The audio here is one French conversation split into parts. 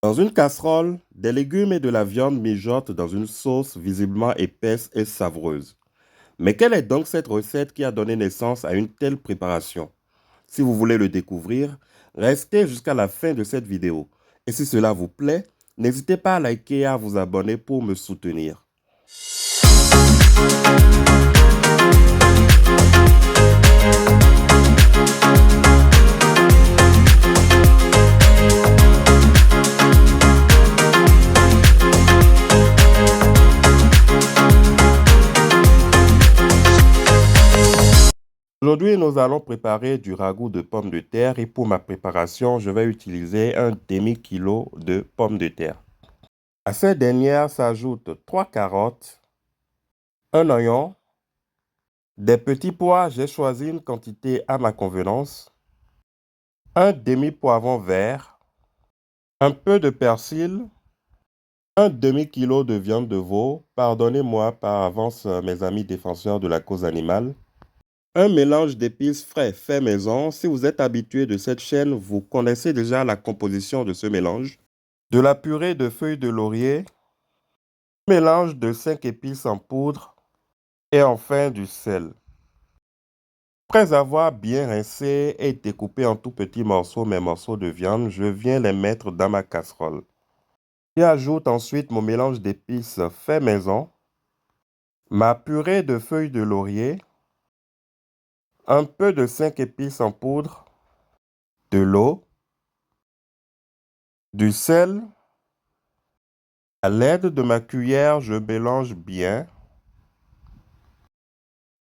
Dans une casserole, des légumes et de la viande mijotent dans une sauce visiblement épaisse et savoureuse. Mais quelle est donc cette recette qui a donné naissance à une telle préparation? Si vous voulez le découvrir, restez jusqu'à la fin de cette vidéo. Et si cela vous plaît, n'hésitez pas à liker et à vous abonner pour me soutenir. Aujourd'hui, nous allons préparer du ragoût de pommes de terre et pour ma préparation, je vais utiliser un demi-kilo de pommes de terre. À ces dernières s'ajoutent 3 carottes, un oignon, des petits pois, j'ai choisi une quantité à ma convenance, un demi-poivron vert, un peu de persil, un demi-kilo de viande de veau, pardonnez-moi par avance mes amis défenseurs de la cause animale, un mélange d'épices frais fait maison. Si vous êtes habitué de cette chaîne, vous connaissez déjà la composition de ce mélange. De la purée de feuilles de laurier, mélange de 5 épices en poudre et enfin du sel. Après avoir bien rincé et découpé en tout petits morceaux mes morceaux de viande, je viens les mettre dans ma casserole. J'ajoute ensuite mon mélange d'épices fait maison, ma purée de feuilles de laurier, un peu de 5 épices en poudre, de l'eau, du sel. À l'aide de ma cuillère, je mélange bien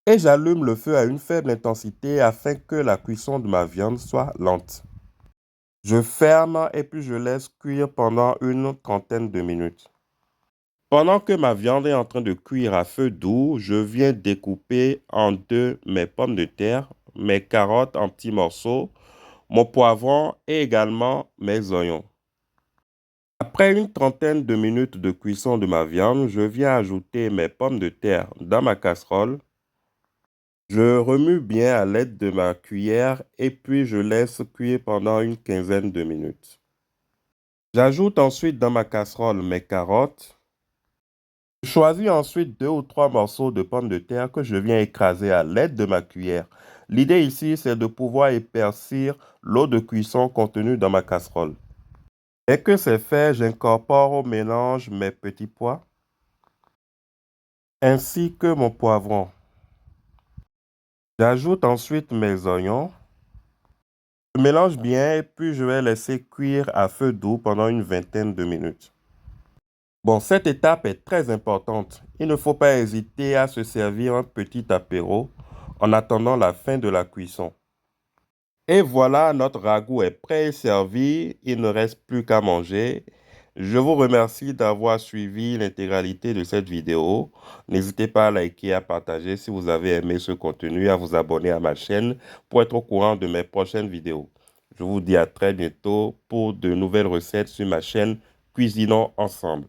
et j'allume le feu à une faible intensité afin que la cuisson de ma viande soit lente. Je ferme et puis je laisse cuire pendant une trentaine de minutes. Pendant que ma viande est en train de cuire à feu doux, je viens découper en deux mes pommes de terre, mes carottes en petits morceaux, mon poivron et également mes oignons. Après une trentaine de minutes de cuisson de ma viande, je viens ajouter mes pommes de terre dans ma casserole. Je remue bien à l'aide de ma cuillère et puis je laisse cuire pendant une quinzaine de minutes. J'ajoute ensuite dans ma casserole mes carottes. Je choisis ensuite 2 ou 3 morceaux de pommes de terre que je viens écraser à l'aide de ma cuillère. L'idée ici, c'est de pouvoir épaissir l'eau de cuisson contenue dans ma casserole. Dès que c'est fait, j'incorpore au mélange mes petits pois ainsi que mon poivron. J'ajoute ensuite mes oignons. Je mélange bien et puis je vais laisser cuire à feu doux pendant une vingtaine de minutes. Bon, cette étape est très importante. Il ne faut pas hésiter à se servir un petit apéro en attendant la fin de la cuisson. Et voilà, notre ragoût est prêt et servi. Il ne reste plus qu'à manger. Je vous remercie d'avoir suivi l'intégralité de cette vidéo. N'hésitez pas à liker et à partager si vous avez aimé ce contenu, à vous abonner à ma chaîne pour être au courant de mes prochaines vidéos. Je vous dis à très bientôt pour de nouvelles recettes sur ma chaîne Cuisinons ensemble.